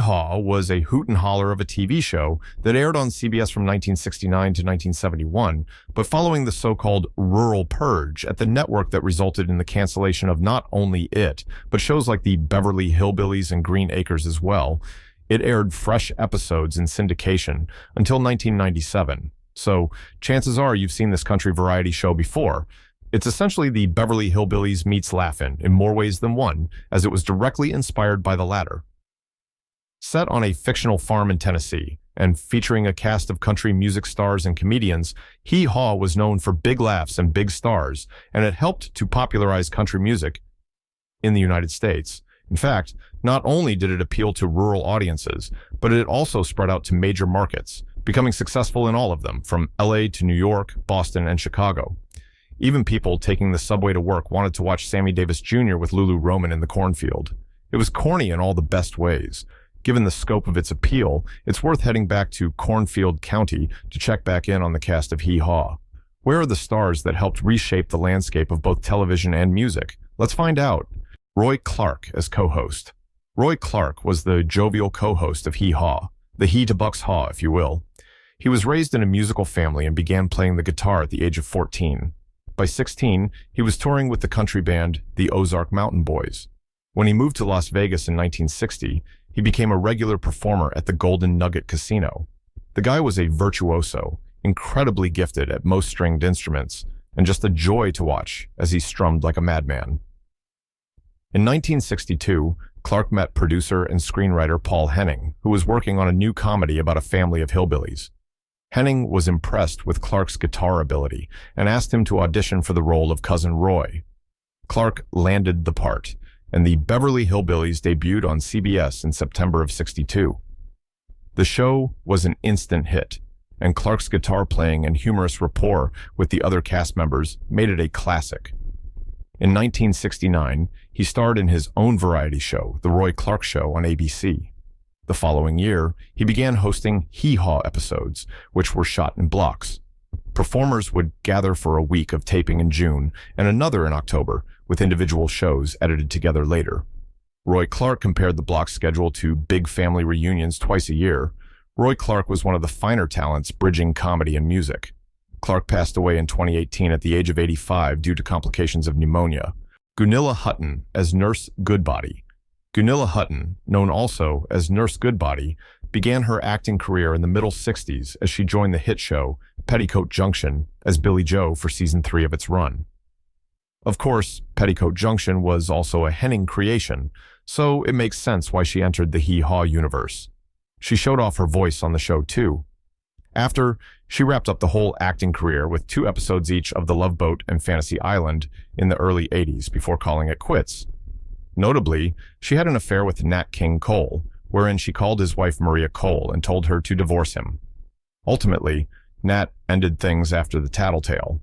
Haw was a hoot and holler of a TV show that aired on CBS from 1969 to 1971, but following the so-called rural purge at the network that resulted in the cancellation of not only it, but shows like the Beverly Hillbillies and Green Acres as well, it aired fresh episodes in syndication until 1997. So chances are you've seen this country variety show before. It's essentially the Beverly Hillbillies meets Laugh-In in more ways than one, as it was directly inspired by the latter. Set on a fictional farm in Tennessee and featuring a cast of country music stars and comedians, Hee Haw was known for big laughs and big stars, and it helped to popularize country music in the United States. In fact, not only did it appeal to rural audiences, but it also spread out to major markets, becoming successful in all of them, from LA to New York, Boston, and Chicago. Even people taking the subway to work wanted to watch Sammy Davis Jr. with Lulu Roman in the cornfield. It was corny in all the best ways. Given the scope of its appeal, it's worth heading back to Kornfield Kounty to check back in on the cast of Hee Haw. Where are the stars that helped reshape the landscape of both television and music? Let's find out. Roy Clark as co-host. Roy Clark was the jovial co-host of Hee Haw, the He to Buck's Haw, if you will. He was raised in a musical family and began playing the guitar at the age of 14. By 16, he was touring with the country band the Ozark Mountain Boys. When he moved to Las Vegas in 1960, he became a regular performer at the Golden Nugget Casino. The guy was a virtuoso, incredibly gifted at most stringed instruments, and just a joy to watch as he strummed like a madman. In 1962, Clark met producer and screenwriter Paul Henning, who was working on a new comedy about a family of hillbillies. Henning was impressed with Clark's guitar ability and asked him to audition for the role of Cousin Roy. Clark landed the part, and the Beverly Hillbillies debuted on CBS in September of '62. The show was an instant hit, and Clark's guitar playing and humorous rapport with the other cast members made it a classic. In 1969, he starred in his own variety show, The Roy Clark Show, on ABC. The following year, he began hosting Hee Haw episodes, which were shot in blocks. Performers would gather for a week of taping in June and another in October, with individual shows edited together later. Roy Clark compared the block schedule to big family reunions twice a year. Roy Clark was one of the finer talents bridging comedy and music. Clark passed away in 2018 at the age of 85 due to complications of pneumonia. Gunilla Hutton as Nurse Goodbody. Gunilla Hutton, known also as Nurse Goodbody, began her acting career in the middle 60s as she joined the hit show Petticoat Junction as Billy Joe for season 3 of its run. Of course, Petticoat Junction was also a Henning creation, so it makes sense why she entered the Hee Haw universe. She showed off her voice on the show too. After, she wrapped up the whole acting career with 2 episodes each of The Love Boat and Fantasy Island in the early 80s before calling it quits. Notably, she had an affair with Nat King Cole, wherein she called his wife Maria Cole and told her to divorce him. Ultimately, Nat ended things after the tattletale.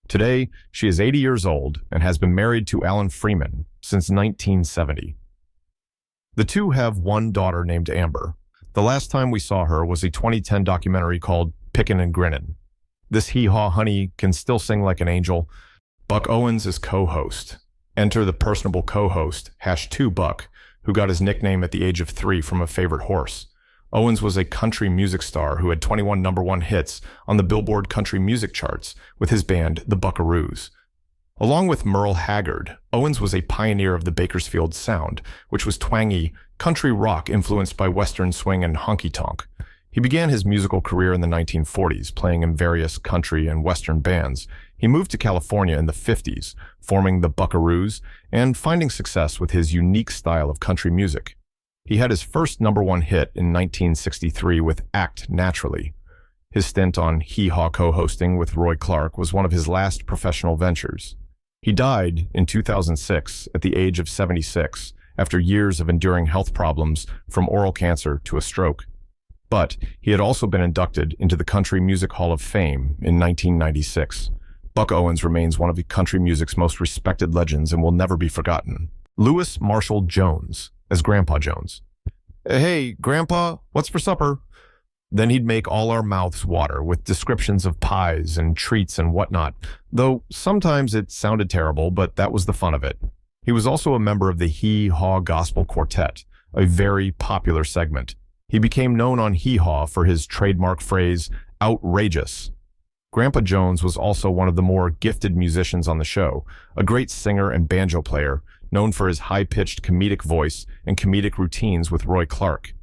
Today, she is 80 years old and has been married to Alan Freeman since 1970. The two have one daughter named Amber. The last time we saw her was a 2010 documentary called Pickin' and Grinnin'. This Hee Haw honey can still sing like an angel. Buck Owens is co-host. Enter the personable co-host, #2Buck, who got his nickname at the age of 3 from a favorite horse. Owens was a country music star who had 21 #1 hits on the Billboard country music charts with his band, the Buckaroos. Along with Merle Haggard, Owens was a pioneer of the Bakersfield sound, which was twangy, country rock influenced by western swing and honky-tonk. He began his musical career in the 1940s, playing in various country and western bands. He moved to California in the 50s, forming the Buckaroos and finding success with his unique style of country music. He had his first #1 hit in 1963 with Act Naturally. His stint on Hee Haw co-hosting with Roy Clark was one of his last professional ventures. He died in 2006 at the age of 76 after years of enduring health problems from oral cancer to a stroke. But he had also been inducted into the Country Music Hall of Fame in 1996. Buck Owens remains one of the country music's most respected legends and will never be forgotten. Louis Marshall Jones as Grandpa Jones. "Hey, Grandpa, what's for supper?" Then he'd make all our mouths water with descriptions of pies and treats and whatnot, though sometimes it sounded terrible, but that was the fun of it. He was also a member of the Hee Haw Gospel Quartet, a very popular segment. He became known on Hee Haw for his trademark phrase, outrageous. Grandpa Jones was also one of the more gifted musicians on the show, a great singer and banjo player, known for his high-pitched comedic voice and comedic routines with Roy Clark.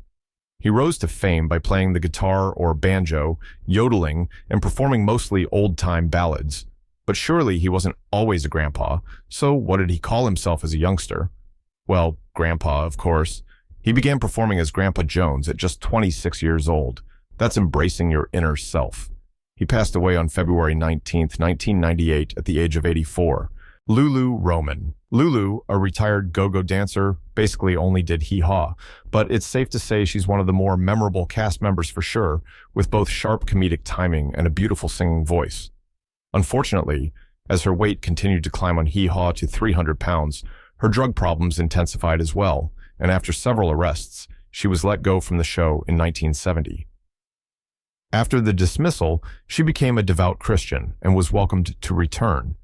He rose to fame by playing the guitar or banjo, yodeling, and performing mostly old-time ballads. But surely he wasn't always a grandpa, so what did he call himself as a youngster? Well, Grandpa, of course. He began performing as Grandpa Jones at just 26 years old. That's embracing your inner self. He passed away on February 19, 1998, at the age of 84. Lulu Roman. Lulu, a retired go-go dancer, basically only did Hee Haw, but it's safe to say she's one of the more memorable cast members for sure, with both sharp comedic timing and a beautiful singing voice. Unfortunately, as her weight continued to climb on Hee Haw to 300 pounds, her drug problems intensified as well, and after several arrests, she was let go from the show in 1970. After the dismissal, she became a devout Christian and was welcomed to return.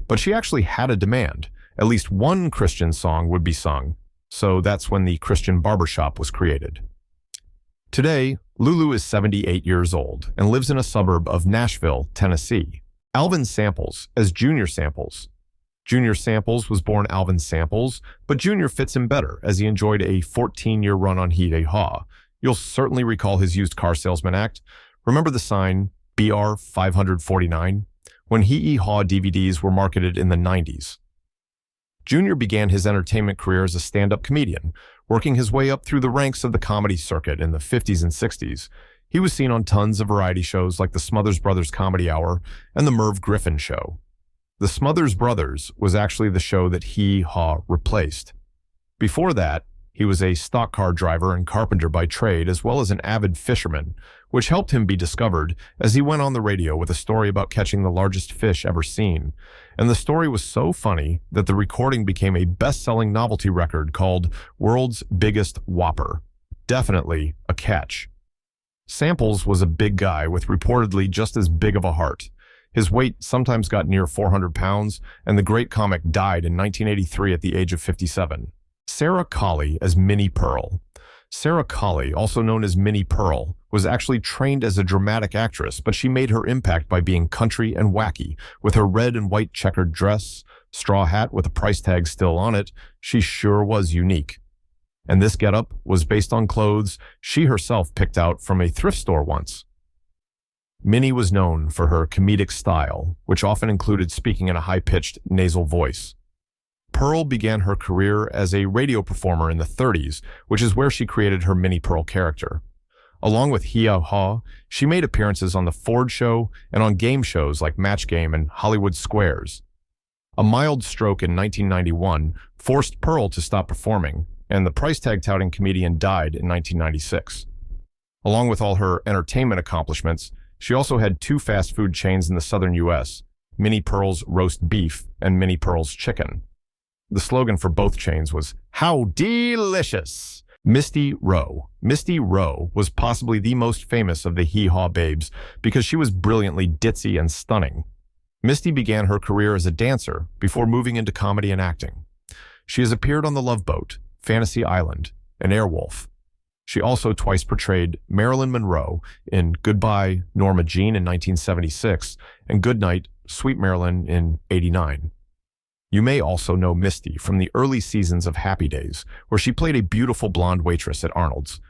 But she actually had a demand. At least one Christian song would be sung, so that's when the Christian Barbershop was created. Today, Lulu is 78 years old and lives in a suburb of Nashville, Tennessee. Alvin Samples as Junior Samples. Junior Samples was born Alvin Samples, but Junior fits him better as he enjoyed a 14-year run on Hee Haw. You'll certainly recall his used car salesman act. Remember the sign, BR 549? When Hee Haw DVDs were marketed in the 90s. Junior began his entertainment career as a stand-up comedian, working his way up through the ranks of the comedy circuit in the 50s and 60s. He was seen on tons of variety shows like the Smothers Brothers Comedy Hour and the Merv Griffin Show. The Smothers Brothers was actually the show that Hee Haw replaced. Before that, he was a stock car driver and carpenter by trade, as well as an avid fisherman, which helped him be discovered as he went on the radio with a story about catching the largest fish ever seen. And the story was so funny that the recording became a best-selling novelty record called World's Biggest Whopper. Definitely a catch. Samples was a big guy with reportedly just as big of a heart. His weight sometimes got near 400 pounds, and the great comic died in 1983 at the age of 57. Sarah Colley as Minnie Pearl. Sarah Colley, also known as Minnie Pearl, was actually trained as a dramatic actress, but she made her impact by being country and wacky. With her red and white checkered dress, straw hat with a price tag still on it, she sure was unique. And this getup was based on clothes she herself picked out from a thrift store once. Minnie was known for her comedic style, which often included speaking in a high-pitched nasal voice. Pearl began her career as a radio performer in the 30s, which is where she created her Minnie Pearl character. Along with Hee Haw, she made appearances on The Ford Show and on game shows like Match Game and Hollywood Squares. A mild stroke in 1991 forced Pearl to stop performing, and the price tag touting comedian died in 1996. Along with all her entertainment accomplishments, she also had two fast food chains in the southern U.S., Minnie Pearl's Roast Beef and Minnie Pearl's Chicken. The slogan for both chains was, "How delicious!" Misty Rowe. Misty Rowe was possibly the most famous of the Hee Haw babes because she was brilliantly ditzy and stunning. Misty began her career as a dancer before moving into comedy and acting. She has appeared on The Love Boat, Fantasy Island, and Airwolf. She also twice portrayed Marilyn Monroe in Goodbye, Norma Jean in 1976 and Goodnight, Sweet Marilyn in '89. You may also know Misty from the early seasons of Happy Days, where she played a beautiful blonde waitress at Arnold's.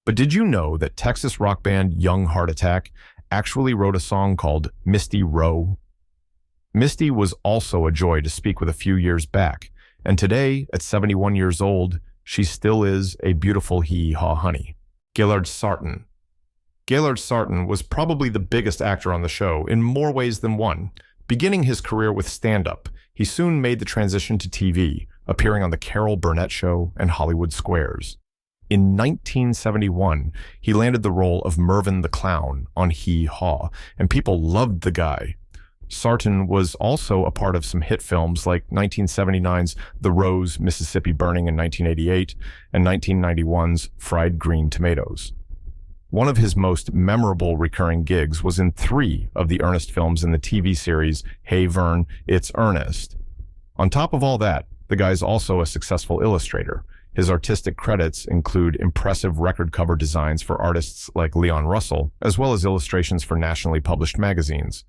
But did you know that Texas rock band Young Heart Attack actually wrote a song called Misty Rowe? Misty was also a joy to speak with a few years back, and today, at 71 years old, she still is a beautiful Hee Haw honey. Gaylord Sarton. Gaylord Sarton was probably the biggest actor on the show in more ways than one. Beginning his career with stand-up, he soon made the transition to TV, appearing on The Carol Burnett Show and Hollywood Squares. In 1971, he landed the role of Mervyn the Clown on Hee Haw, and people loved the guy. Sarton was also a part of some hit films like 1979's The Rose, Mississippi Burning in 1988 and 1991's Fried Green Tomatoes. One of his most memorable recurring gigs was in 3 of the Ernest films in the TV series Hey Vern, It's Ernest. On top of all that, the guy's also a successful illustrator. His artistic credits include impressive record cover designs for artists like Leon Russell, as well as illustrations for nationally published magazines.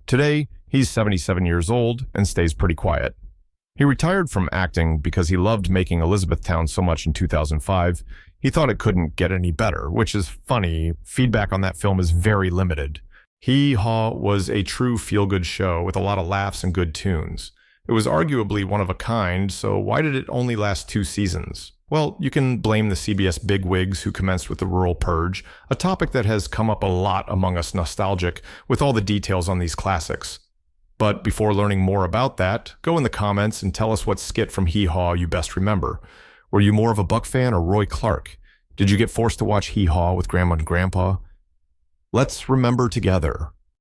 Today, he's 77 years old and stays pretty quiet. He retired from acting because he loved making Elizabethtown so much in 2005, he thought it couldn't get any better, which is funny. Feedback on that film is very limited. Hee Haw was a true feel-good show with a lot of laughs and good tunes. It was arguably one of a kind, so why did it only last 2 seasons? Well, you can blame the CBS bigwigs who commenced with the rural purge, a topic that has come up a lot among us nostalgic with all the details on these classics. But before learning more about that, go in the comments and tell us what skit from Hee Haw you best remember. Were you more of a Buck fan or Roy Clark? Did you get forced to watch Hee Haw with Grandma and Grandpa? Let's remember together.